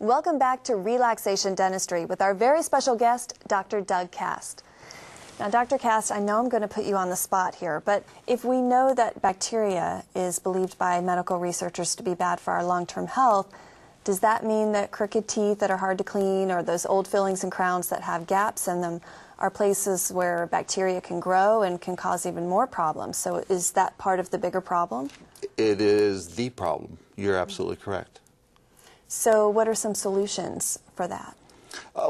Welcome back to Relaxation Dentistry with our very special guest, Dr. Doug Cast. Now, Dr. Cast, I know I'm going to put you on the spot here, but if we know that bacteria is believed by medical researchers to be bad for our long-term health, does that mean that crooked teeth that are hard to clean or those old fillings and crowns that have gaps in them are places where bacteria can grow and can cause even more problems? So is that part of the bigger problem? It is the problem. You're absolutely correct. So what are some solutions for that?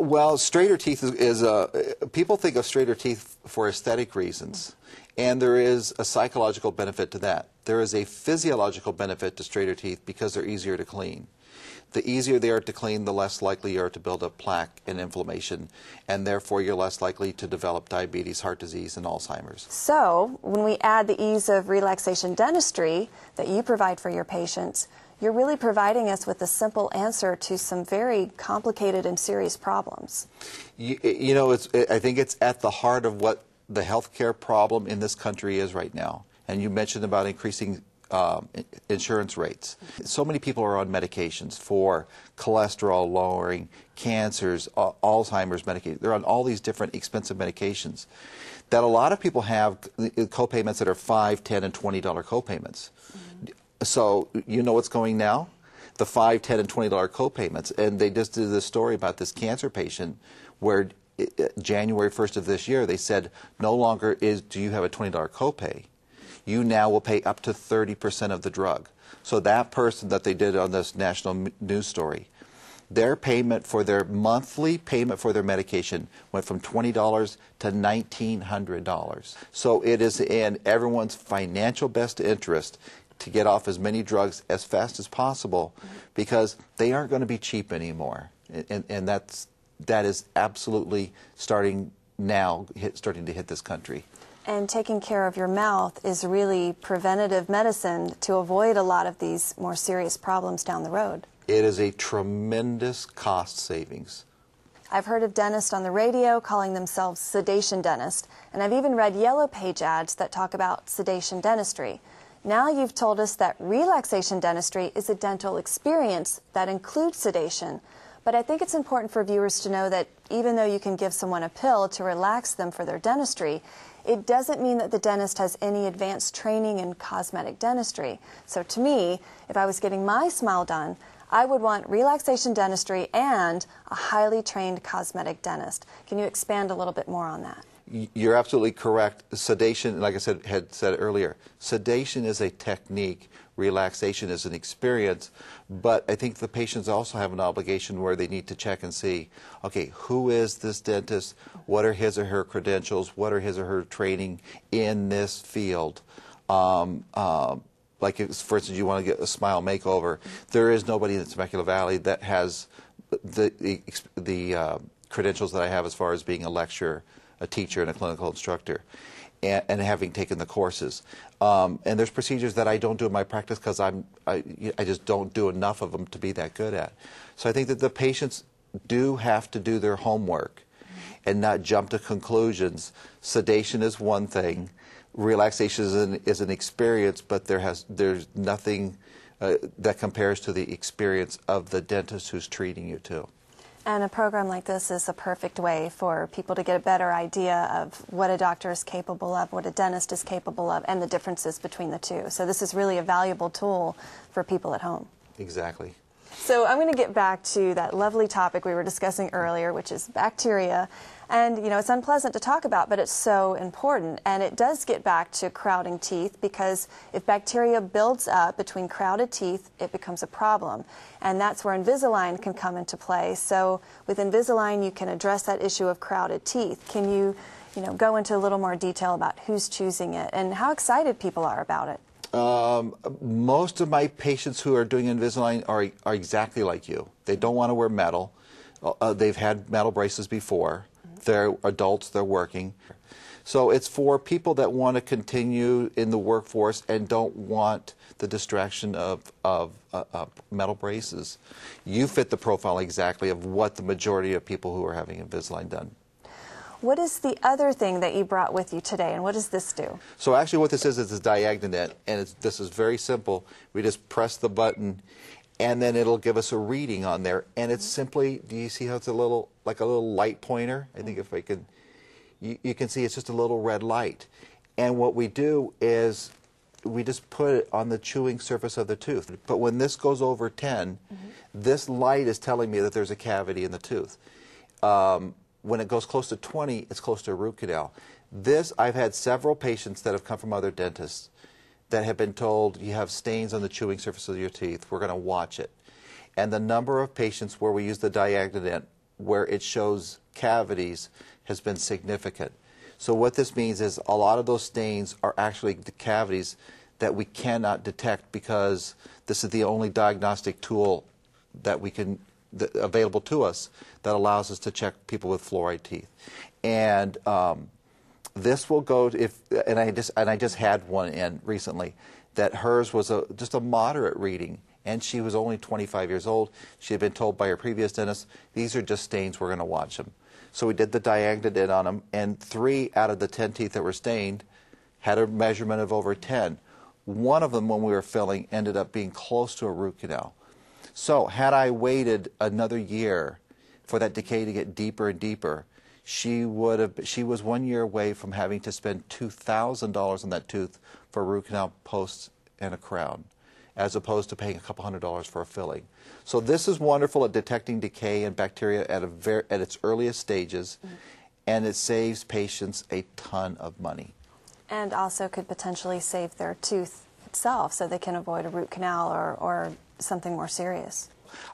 Well, straighter teeth is people think of straighter teeth for aesthetic reasons, and there is a psychological benefit to that. There is a physiological benefit to straighter teeth because they're easier to clean. The easier they are to clean, the less likely you are to build up plaque and inflammation, and therefore you're less likely to develop diabetes, heart disease, and Alzheimer's. So when we add the ease of relaxation dentistry that you provide for your patients, you're really providing us with a simple answer to some very complicated and serious problems. You know, I think it's at the heart of what the healthcare problem in this country is right now. And you mentioned about increasing insurance rates. So many people are on medications for cholesterol lowering, cancers, Alzheimer's medication. They're on all these different expensive medications that a lot of people have co-payments that are $5, $10, and $20 co-payments. So you know what's going now? The $5, $10, and $20 co-payments. And they just did this story about this cancer patient where January 1st of this year they said no longer do you have a $20 copay. You now will pay up to 30% of the drug. So that person that they did on this national news story, their payment for their monthly payment for their medication went from $20 to $1,900. So it is in everyone's financial best interest to get off as many drugs as fast as possible because they aren't going to be cheap anymore. And that is absolutely starting to hit this country. And taking care of your mouth is really preventative medicine to avoid a lot of these more serious problems down the road. It is a tremendous cost savings. I've heard of dentists on the radio calling themselves sedation dentists, and I've even read yellow page ads that talk about sedation dentistry. Now you've told us that relaxation dentistry is a dental experience that includes sedation. But I think it's important for viewers to know that even though you can give someone a pill to relax them for their dentistry, it doesn't mean that the dentist has any advanced training in cosmetic dentistry. So to me, if I was getting my smile done, I would want relaxation dentistry and a highly trained cosmetic dentist. Can you expand a little bit more on that? You're absolutely correct. Sedation, like I had said earlier, sedation is a technique, relaxation is an experience, but I think the patients also have an obligation where they need to check and see, okay, who is this dentist? What are his or her credentials? What are his or her training in this field? Like, for instance, you want to get a smile makeover. There is nobody in the Temecula Valley that has the credentials that I have as far as being a lecturer, a teacher, and a clinical instructor, and having taken the courses. And there's procedures that I don't do in my practice because I just don't do enough of them to be that good at. So I think that the patients do have to do their homework and not jump to conclusions. Sedation is one thing. Relaxation is an experience, but there's nothing that compares to the experience of the dentist who's treating you too. And a program like this is a perfect way for people to get a better idea of what a doctor is capable of, what a dentist is capable of, and the differences between the two. So this is really a valuable tool for people at home. Exactly. So I'm going to get back to that lovely topic we were discussing earlier, which is bacteria. And, you know, it's unpleasant to talk about, but it's so important. And it does get back to crowding teeth because if bacteria builds up between crowded teeth, it becomes a problem. And that's where Invisalign can come into play. So with Invisalign, you can address that issue of crowded teeth. Can you go into a little more detail about who's choosing it and how excited people are about it? Most of my patients who are doing Invisalign are exactly like you. They don't want to wear metal. They've had metal braces before. They're adults, they're working. So it's for people that want to continue in the workforce and don't want the distraction of metal braces. You fit the profile exactly of what the majority of people who are having Invisalign done. What is the other thing that you brought with you today, and what does this do? So actually what this is a diagnonet, and this is very simple. We just press the button, and then it'll give us a reading on there, and it's simply, do you see how it's a little, like a little light pointer? I think if I can, you can see it's just a little red light. And what we do is we just put it on the chewing surface of the tooth. But when this goes over 10, this light is telling me that there's a cavity in the tooth. When it goes close to 20, it's close to a root canal. This, I've had several patients that have come from other dentists that have been told, you have stains on the chewing surface of your teeth, we're going to watch it. And the number of patients where we use the diagonal dent, where it shows cavities, has been significant. So what this means is a lot of those stains are actually the cavities that we cannot detect, because this is the only diagnostic tool that we can, available to us, that allows us to check people with fluoride teeth. And this will go to, and I just had one in recently that hers was just a moderate reading, and she was only 25 years old. She had been told by her previous dentist, these are just stains, we're going to watch them. So we did the diagonal dent on them, and 3 out of the 10 teeth that were stained had a measurement of over 10. One of them, when we were filling, ended up being close to a root canal. So had I waited another year for that decay to get deeper and deeper, she was 1 year away from having to spend $2,000 on that tooth for a root canal, posts, and a crown, as opposed to paying a couple $100s for a filling. So this is wonderful at detecting decay and bacteria at its earliest stages, and it saves patients a ton of money. And also could potentially save their tooth itself, so they can avoid a root canal or something more serious.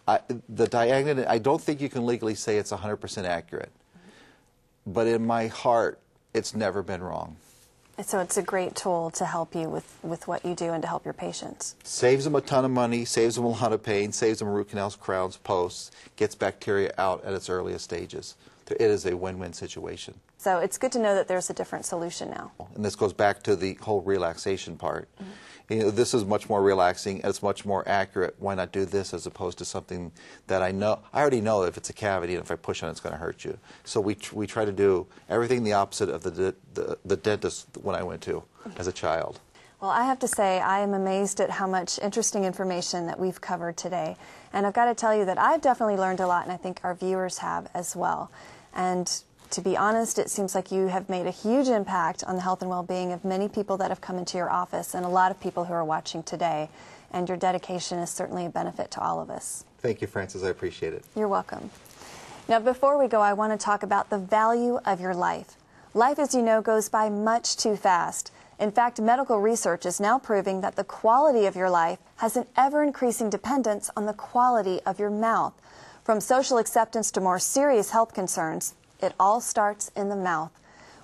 The diagonal, I don't think you can legally say it's 100% accurate, but in my heart, it's never been wrong. So it's a great tool to help you with what you do and to help your patients. Saves them a ton of money, saves them a lot of pain, saves them root canals, crowns, posts, gets bacteria out at its earliest stages. It is a win-win situation. So it's good to know that there's a different solution now. And this goes back to the whole relaxation part. You know, this is much more relaxing, and it's much more accurate. Why not do this as opposed to something that I already know if it's a cavity, and if I push on it, it's going to hurt you. So we try to do everything the opposite of the dentist when I went to as a child. Well, I have to say, I am amazed at how much interesting information that we've covered today. And I've got to tell you that I've definitely learned a lot, and I think our viewers have as well. And to be honest, it seems like you have made a huge impact on the health and well-being of many people that have come into your office, and a lot of people who are watching today. And your dedication is certainly a benefit to all of us. Thank you, Frances. I appreciate it. You're welcome. Now, before we go, I want to talk about the value of your life. Life, as you know, goes by much too fast. In fact, medical research is now proving that the quality of your life has an ever-increasing dependence on the quality of your mouth. From social acceptance to more serious health concerns, it all starts in the mouth.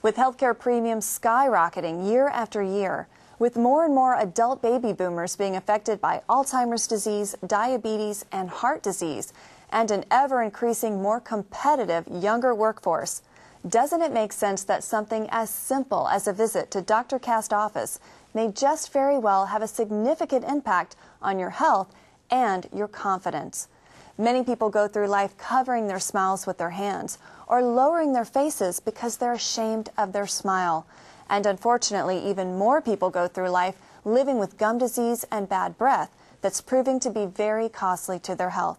With healthcare premiums skyrocketing year after year, with more and more adult baby boomers being affected by Alzheimer's disease, diabetes, and heart disease, and an ever-increasing, more competitive younger workforce, doesn't it make sense that something as simple as a visit to Dr. Cast's office may just very well have a significant impact on your health and your confidence? Many people go through life covering their smiles with their hands or lowering their faces because they're ashamed of their smile. And unfortunately, even more people go through life living with gum disease and bad breath that's proving to be very costly to their health.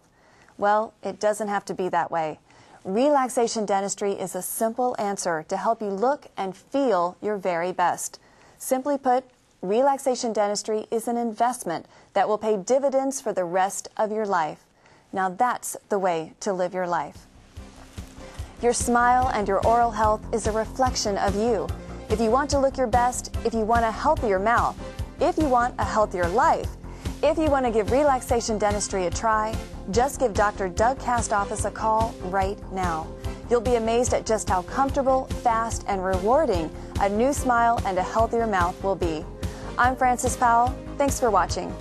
Well, it doesn't have to be that way. Relaxation dentistry is a simple answer to help you look and feel your very best. Simply put, relaxation dentistry is an investment that will pay dividends for the rest of your life. Now that's the way to live your life. Your smile and your oral health is a reflection of you. If you want to look your best, if you want a healthier mouth, if you want a healthier life, if you want to give relaxation dentistry a try, just give Dr. Doug Cast's office a call right now. You'll be amazed at just how comfortable, fast, and rewarding a new smile and a healthier mouth will be. I'm Frances Powell. Thanks for watching.